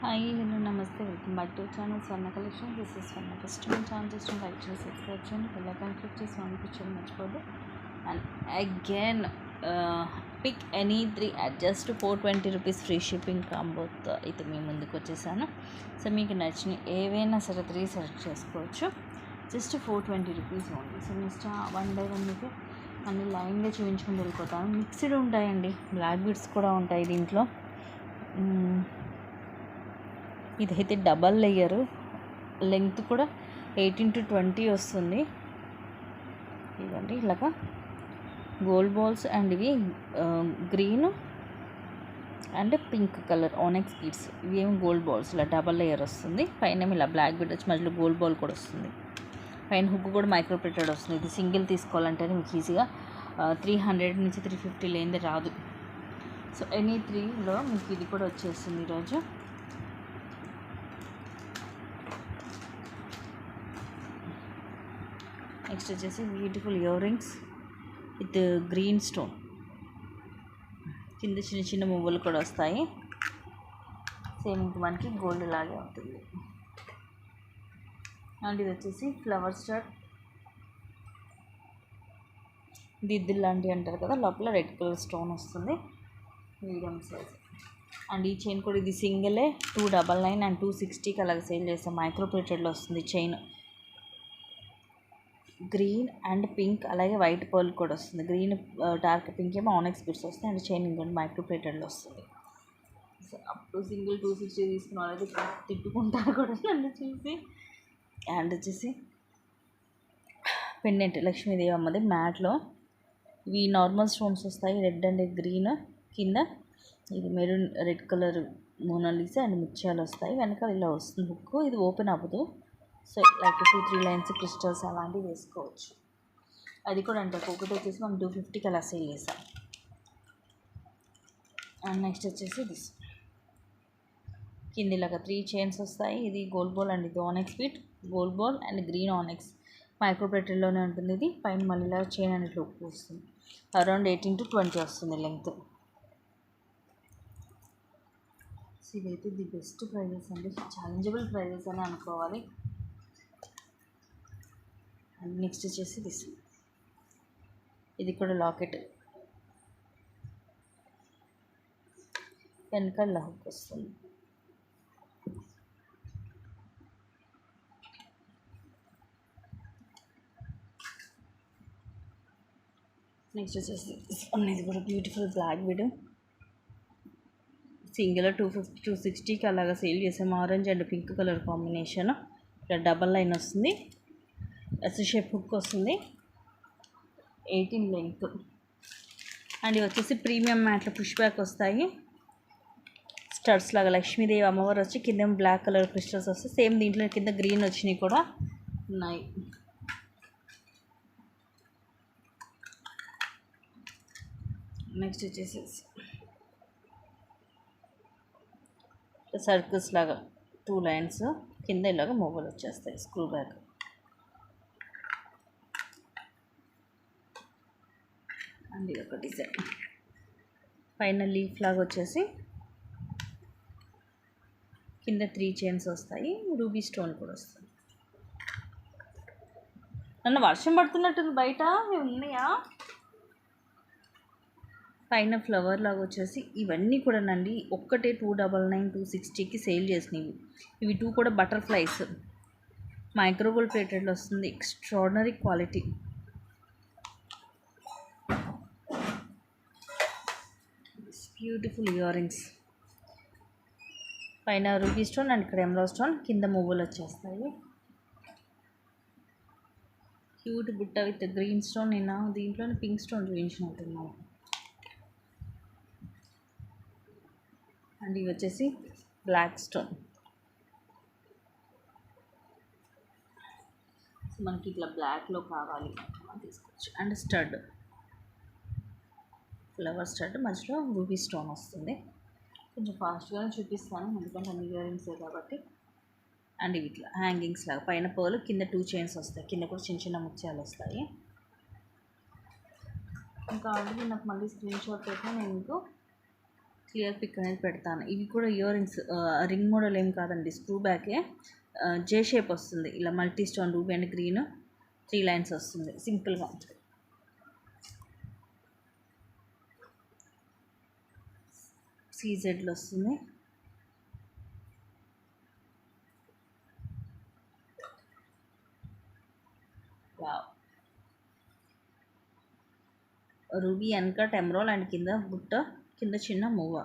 Hi hello namaste welcome back to channel Swarna collection. This is Swarna. First మన ఛానల్ చేసిన like చేసి సబ్స్క్రైబ్ చేయండి, బెల్ ఐకాన్ క్లిక్ చేసి పంపించడం మర్చిపోదు. And again pick any 3 at just 420 rupees free shipping కాంబోతో అయితే మీ ముందుకు వచ్చేసాను. సో మీకు నచ్చిన ఏవైనా సరే 3 సెలెక్ట్ చేసుకోవచ్చు. Just 420 rupees only. So next one by one మీకు అన్ని లైన్గా చూపించుకుని వెళ్ళిపోతాను. మిక్స్డ్ ఉంటాయండి, బ్లాక్ బీడ్స్ కూడా ఉంటాయి దీంట్లో. ఇదైతే డబల్ లేయరు, లెంగ్త్ కూడా 18 to 20 వస్తుంది. ఇవ్వండి ఇలాగా గోల్డ్ బాల్స్ అండ్ ఇవి green and pink colour ఆనెక్స్ beads. ఇవి ఏమి గోల్డ్ బాల్స్ ఇలా డబల్ లేయర్ వస్తుంది. పైన ఇలా బ్లాక్ బీడ్ వచ్చి మధ్యలో గోల్డ్ బాల్ కూడా వస్తుంది. పైన హుక్ కూడా మైక్రో ప్రింటెడ్ వస్తుంది. ఇది సింగిల్ తీసుకోవాలంటే మీకు ఈజీగా 300 నుంచి 350 లేనిది రాదు. సో ఎనీ 3లో మీకు ఇది కూడా వచ్చేస్తుంది ఈరోజు. నెక్స్ట్ వచ్చేసి beautiful ear rings with green stone, కింద చిన్న చిన్న మువ్వలు కూడా వస్తాయి. సేమ్ ఇంక మనకి గోల్డ్ లాగే ఉంటుంది. అండ్ ఇది వచ్చేసి ఫ్లవర్ స్టార్ దిద్దులు లాంటివి అంటారు కదా, లోపల రెడ్ కలర్ స్టోన్ వస్తుంది, మీడియం సైజ్. అండ్ ఈ చైన్ కూడా ఇది సింగిలే 299 అండ్ 260కి అలాగే సేల్ చేస్తాం. మైక్రో ప్లేటెడ్లో వస్తుంది చైన్. గ్రీన్ అండ్ పింక్ అలాగే వైట్ పర్ల్ కూడా వస్తుంది. గ్రీన్ డార్క్ పింక్ ఏమో ఆనెక్స్ బీడ్స్ వస్తాయి అండ్ చైన్ ఇంకోటి మైక్రో ప్లేటెడ్లో వస్తుంది. సో అప్పుడు సింగిల్ 260 తీసుకున్న వాళ్ళైతే తిట్టుకుంటారు కూడా నన్ను చూసి. అండ్ వచ్చేసి పెండెంట్ లక్ష్మీదేవి అమ్మది మ్యాట్లో. ఇవి నార్మల్ స్టోన్స్ వస్తాయి, రెడ్ అండ్ గ్రీన్. కింద ఇది maroon red colour Mona Lisa and ముత్యాలు వస్తాయి. వెనకాల ఇలా వస్తుంది హుక్, ఇది ఓపెన్ అవ్వదు. సో లైక్ 2-3 లైన్స్ క్రిస్టల్స్ అలాంటివి వేసుకోవచ్చు. అది కూడా అంటే ఒకటి వచ్చేసి మనం 250కి అలా సేల్ చేసాం. అండ్ నెక్స్ట్ వచ్చేసి దిస్ కింద ఇలాగా 3 చైన్స్ వస్తాయి. ఇది గోల్డ్ బాల్ అండ్ ఇది onyx bead, gold ball and green onyx micro ప్లేటెడ్లోనే ఉంటుంది. ఇది పైన మళ్ళీ ఇలా చైన్ అనేది లుక్ వస్తుంది. అరౌండ్ 18 to 20 వస్తుంది లెంగ్త్. సో ఇదైతే ది బెస్ట్ ప్రైజెస్ అండి, ఛాలెంజబుల్ ప్రైజెస్ అని అనుకోవాలి. అండ్ నెక్స్ట్ వచ్చేసి దిస్, ఇది కూడా లాకెట్, వెనకాల హుక్ వస్తుంది. నెక్స్ట్ వచ్చేసి ఇది కూడా బ్యూటిఫుల్ బ్లాక్ బీడ్, సింగిల్ 250 260కి అలాగా సేల్ చేసాము. Orange and pink colour combination. ఇక్కడ డబల్ లైన్ వస్తుంది, ఎస్ షేప్ హుక్ వస్తుంది, 18 లెంగ్త్. అండ్ ఇవి వచ్చేసి ప్రీమియం మ్యాట్లో పుష్ బ్యాక్ వస్తాయి. స్టడ్స్ లాగా లక్ష్మీదేవి అమ్మవారు వచ్చి కింద బ్లాక్ కలర్ క్రిస్టల్స్ వస్తాయి. సేమ్ దీంట్లో కింద గ్రీన్ వచ్చినాయి కూడా ఉన్నాయి. నెక్స్ట్ వచ్చేసి సర్కిల్స్ లాగా 2 లైన్స్, కింద ఇలాగా మొబైల్ వచ్చేస్తాయి స్క్రూ బ్యాక్. అండ్ ఇది ఒక డిజైన్, పైన లీఫ్ లాగా వచ్చేసి కింద 3 చైన్స్ వస్తాయి, రూబీ స్టోన్ కూడా వస్తుంది. నన్ను వర్షం పడుతున్నట్టుంది బయట, ఉన్నాయా? పైన ఫ్లవర్ లాగా వచ్చేసి ఇవన్నీ కూడా నండి ఒక్కటే 299 260కి సేల్ చేసినవి. ఇవి 2 కూడా బటర్ఫ్లైస్ మైక్రోగోల్డ్ ప్లేటెడ్లో వస్తుంది. Extraordinary quality. Beautiful ear rings, పైన రూబీ స్టోన్ అండ్ ఇక్కడ ఎమరాల్డ్ స్టోన్, కింద మువ్వలు వచ్చేస్తాయి. క్యూట్ బుట్ట విత్ గ్రీన్ స్టోన్. నేను దీంట్లోనే పింక్ స్టోన్ చూపించినట్టున్నాను. అండ్ ఇవి వచ్చేసి బ్లాక్ స్టోన్. మనకి ఇట్లా బ్లాక్లో కావాలి తీసుకోవచ్చు. అండ్ స్టడ్, ఫ్లవర్ స్టడ్, మధ్యలో రూబీ స్టోన్ వస్తుంది. కొంచెం ఫాస్ట్గానే చూపిస్తాను ఎందుకంటే అన్ని ఇయర్ రింగ్సే కాబట్టి. అండ్ ఇవి ఇట్లా హ్యాంగింగ్స్ లాగా పైన పర్లు, కింద 2 చైన్స్ వస్తాయి, కింద కూడా చిన్న చిన్న ముత్యాలు వస్తాయి. ఇంకా ఆల్రెడీ నాకు మళ్ళీ స్క్రీన్ షాట్ పెట్టినా నేను మీకు క్లియర్ పిక్ అనేది పెడతాను. ఇవి కూడా ఇయర్ రింగ్స్, రింగ్ మోడల్ ఏం కాదండి, స్క్రూ బ్యాకే. జే షేప్ వస్తుంది, ఇలా multi stone ruby and green 3 lines వస్తుంది, సింపుల్గా సీజెడ్లో వస్తుంది. వావ్, రూబీ వెనక ఎమరాల్డ్ అండ్ కింద బుట్ట, కింద చిన్న మూవ,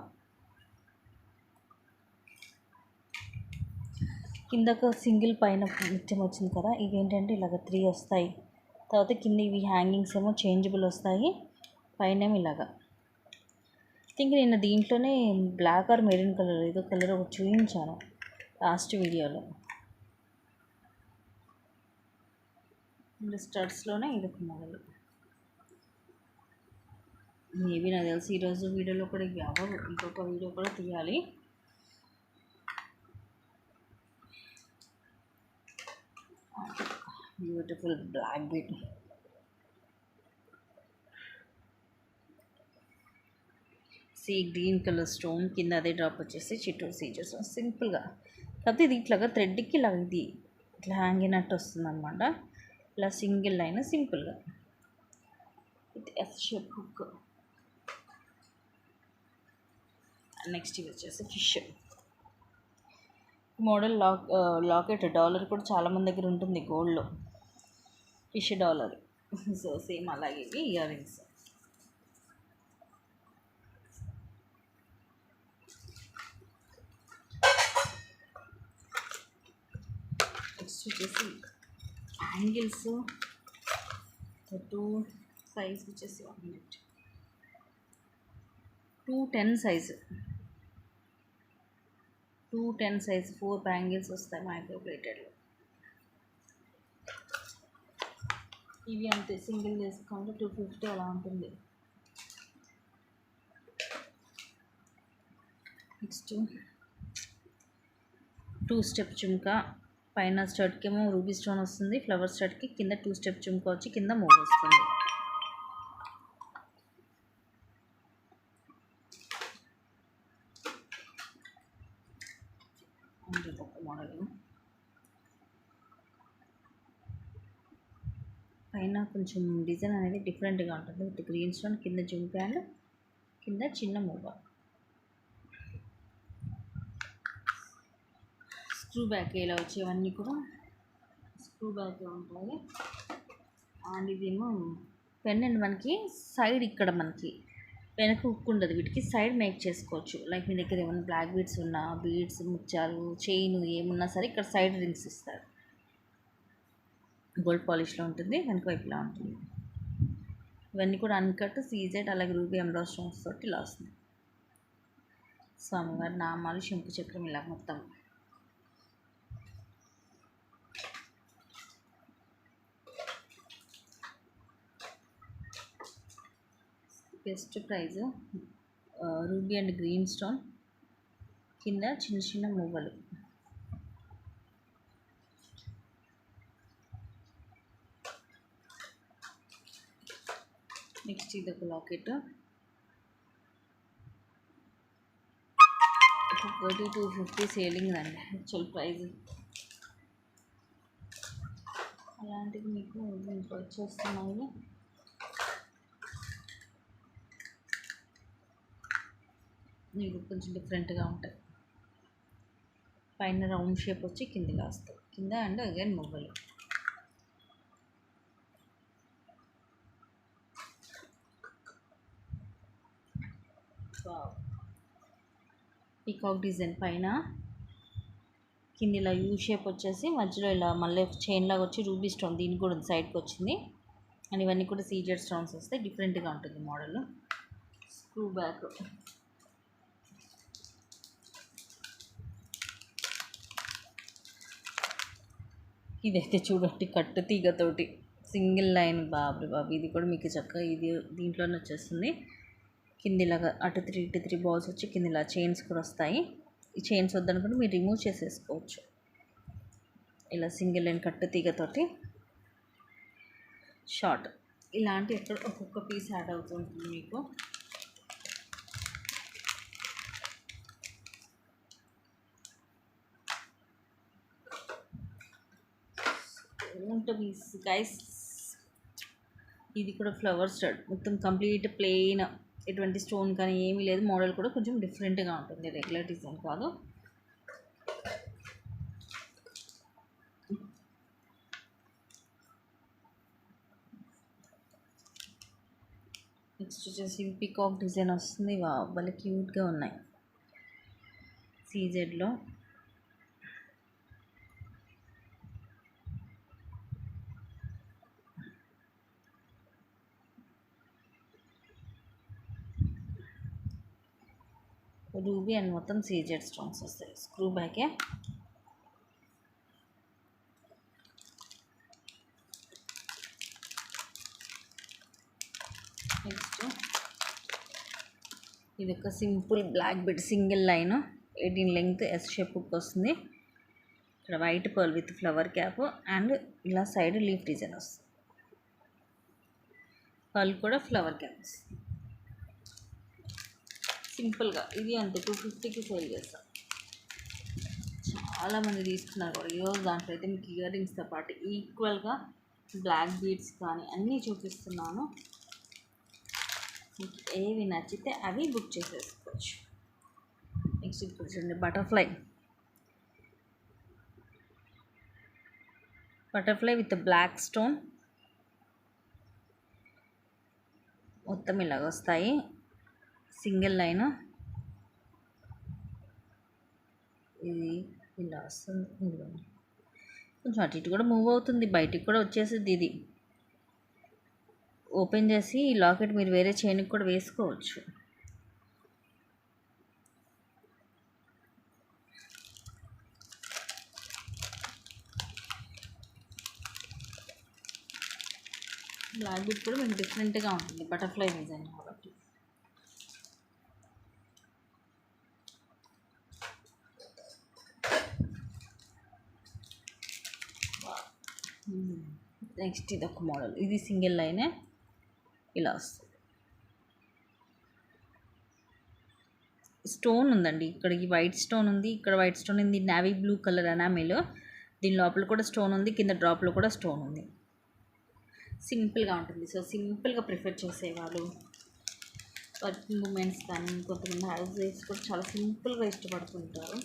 కిందకు సింగిల్ పైన ముత్యం వచ్చింది కదా. ఇవి ఏంటంటే ఇలాగ 3 వస్తాయి. తర్వాత కింద ఇవి హ్యాంగింగ్స్ ఏమో చేంజబుల్ వస్తాయి, పైన ఏమో ఇలాగా. థింక్ నేను దీంట్లోనే బ్లాక్ ఆర్ మెరూన్ కలర్ ఏదో కలర్ ఒకటి చూపించాను లాస్ట్ వీడియోలో. స్టడ్స్లోనే ఇది ఒక మోడల్. మేబీ నాకు తెలిసి ఈరోజు వీడియోలో కూడా ఇవి అవ్వవు, ఇంకొక వీడియో కూడా తీయాలి. Beautiful black bead, sea green colour stone, కింద అదే డ్రాప్ వచ్చేసి చిట్టూరు సీజర్స్ సింపుల్గా. కాకపోతే ఇది ఇట్లాగా థ్రెడ్కి ఇలా ఇది ఇట్లా హ్యాంగ్ అయినట్టు వస్తుంది అనమాట. ఇలా సింగిల్ లైన్ సింపుల్గా with yes shape hook. Next ఇది వచ్చేసి ఫిష్ మోడల్. లాకెట్ డాలర్ కూడా చాలామంది దగ్గర ఉంటుంది గోల్డ్లో, ఫిష్ డాలర్. సో సేమ్ అలాగే ఇవి ఇయర్ రింగ్స్. నెక్స్ట్ వచ్చేసి యాంగిల్స్ 2 సైజ్ వచ్చేసి 210 సైజు, 210 సైజ్ 4 బ్యాంగిల్స్ వస్తాయి మైక్రో ప్లేటెడ్లో. ఇవి అంతే, సింగిల్ తీసుకుంటే 250 అలా ఉంటుంది. నెక్స్ట్ 2 స్టెప్ చుమ్కా, పైన స్టడ్కి ఏమో రూబీ స్టోన్ వస్తుంది, ఫ్లవర్ స్టడ్కి కింద 2 స్టెప్ చుమ్కా వచ్చి కింద మూవ్ వస్తుంది. మోడల్ పైన కొంచెం డిజైన్ అనేది డిఫరెంట్గా ఉంటుంది, విత్ గ్రీన్ స్టోన్, కింద జుంకా అండ్ కింద చిన్న మూవ. స్క్రూ బ్యాక్ ఇలా వచ్చేవన్నీ కూడా స్క్రూ బ్యాక్లో ఉంటాయి. అండ్ ఇదేమో పెండెంట్ మనకి సైడ్ ఇక్కడ మనకి వెనక హుక్ ఉండదు, వీటికి సైడ్ మేక్ చేసుకోవచ్చు. లైక్ మీ దగ్గర ఏమైనా బ్లాక్ బీడ్స్ ఉన్నా, బీడ్స్ ముత్యాలు చైన్ ఏమున్నా సరే ఇక్కడ సైడ్ రింగ్స్ ఇస్తారు. గోల్డ్ పాలిష్లో ఉంటుంది, వెనక వైపులా ఉంటుంది. ఇవన్నీ కూడా అన్కట్ సీజెడ్, అలాగే రూబీ ఎమరాల్డ్ స్టోన్స్ తోటి ఇలా వస్తుంది. స్వామివారి నామాలు, శంకు చక్రం ఇలా మొత్తం. Best price ruby and green stone, కింద చిన్న చిన్న మువ్వలు. నెక్స్ట్ ఇది ఒక లాకెట్, 250 సేలింగ్ అండి యాక్చువల్ ప్రైజ్. అలాంటివి మీకు దీంట్లో వచ్చేస్తున్నాయి. మీకు కొంచెం డిఫరెంట్గా ఉంటాయి. పైన రౌండ్ షేప్ వచ్చి కిందిగా వస్తాయి, కింద అండ్ అగైన్ మువ్వలు. పీకాక్ డిజైన్ పైన కింద ఇలా యూ షేప్ వచ్చేసి మధ్యలో ఇలా మళ్ళీ చైన్ లాగా వచ్చి రూబీ స్టోన్ దీనికి కూడా సైడ్కి వచ్చింది. అండ్ ఇవన్నీ కూడా సీజెడ్ స్టోన్స్ వస్తాయి, డిఫరెంట్గా ఉంటుంది మోడల్. స్క్రూ బ్యాక్, ఇదైతే చూడండి కట్టు తీగతోటి సింగిల్ లైన్, బాబు బాబు ఇది కూడా మీకు చక్కగా ఇది దీంట్లోనే వచ్చేస్తుంది. కిందిలాగా అటు 3 ఇటు 3 బాల్స్ వచ్చి కింద ఇలా చైన్స్ కూడా వస్తాయి. ఈ చైన్స్ వద్దనుకుంటే మీరు రిమూవ్ చేసేసుకోవచ్చు. ఇలా సింగిల్ లైన్ కట్టు తీగతోటి షార్ట్, ఇలాంటి ఎక్కడ ఒక్కొక్క పీస్ యాడ్ అవుతుంటుంది మీకు. Don't miss guys. ఇది కూడా ఫ్లవర్ స్టడ్, మొత్తం కంప్లీట్ ప్లెయిన్, ఎటువంటి స్టోన్ కానీ ఏమీ లేదు. మోడల్ కూడా కొంచెం డిఫరెంట్గా ఉంటుంది, రెగ్యులర్ డిజైన్ కాదు. నెక్స్ట్ వచ్చేసి పీకాక్ డిజైన్ వస్తుంది. భలే క్యూట్గా ఉన్నాయి. సీజెడ్లో రూబీ అండ్ మొత్తం సీజెడ్ స్టోన్స్ వస్తాయి. స్క్రూ బ్యాకే. నెక్స్ట్ ఇది ఒక simple black bead single line 18 length S shape hook వస్తుంది. ఇక్కడ white pearl with flower cap and ఇలా సైడ్ లీఫ్ డిజైన్ వస్తుంది. పర్ల్ కూడా ఫ్లవర్ క్యాప్ వస్తుంది. సింపుల్గా ఇది అంతే 250కి సేల్ చేస్తాం. చాలామంది తీసుకున్నారు కూడా. ఈరోజు దాంట్లో అయితే మీకు ఇయర్ రింగ్స్తో పాటు ఈక్వల్గా బ్లాక్ బీడ్స్ కానీ అన్నీ చూపిస్తున్నాను. మీకు ఏవి నచ్చితే అవి బుక్ చేసేసుకోవచ్చు. నెక్స్ట్ ఇప్పుడు చూడండి బటర్ఫ్లై విత్ బ్లాక్ స్టోన్. మొత్తం ఇలాగ వస్తాయి. సింగిల్ లైన్ ఇది ఇలా వస్తుంది. కొంచెం అటు ఇటు కూడా మూవ్ అవుతుంది, బయటికి కూడా వచ్చేసింది. ఇది ఓపెన్ చేసి ఈ లాకెట్ మీరు వేరే చైన్కి కూడా వేసుకోవచ్చు. బ్లాక్ బీడ్ కూడా మీకు డిఫరెంట్గా ఉంటుంది, బటర్ఫ్లై డిజైన్ కాబట్టి. నెక్స్ట్ ఇది ఒక మోడల్, ఇది సింగిల్ లైనే ఇలా వస్తుంది. స్టోన్ ఉందండి, ఇక్కడికి వైట్ స్టోన్ ఉంది, ఇక్కడ వైట్ స్టోన్ ఉంది. నావీ బ్లూ కలర్ ఎనామిల్, దీని లోపల కూడా స్టోన్ ఉంది, కింద డ్రాప్లో కూడా స్టోన్ ఉంది. సింపుల్గా ఉంటుంది. సో సింపుల్గా ప్రిఫర్ చేసేవాళ్ళు, వర్కింగ్ ఉమెన్స్ కానీ కొంతమంది హౌస్ వైఫ్స్ కూడా చాలా సింపుల్గా ఇష్టపడుతుంటారు.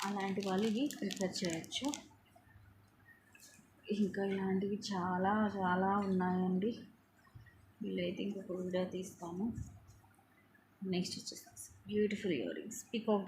అలాంటి వాళ్ళు ఇవి ప్రిఫర్ చేయొచ్చు. ఇంకా ఇలాంటివి చాలా చాలా ఉన్నాయండి. వీళ్ళైతే ఇంకొక వీడియో తీస్తాను. నెక్స్ట్ వచ్చేసి బ్యూటిఫుల్ ఇయర్ రింగ్స్, పీకాక్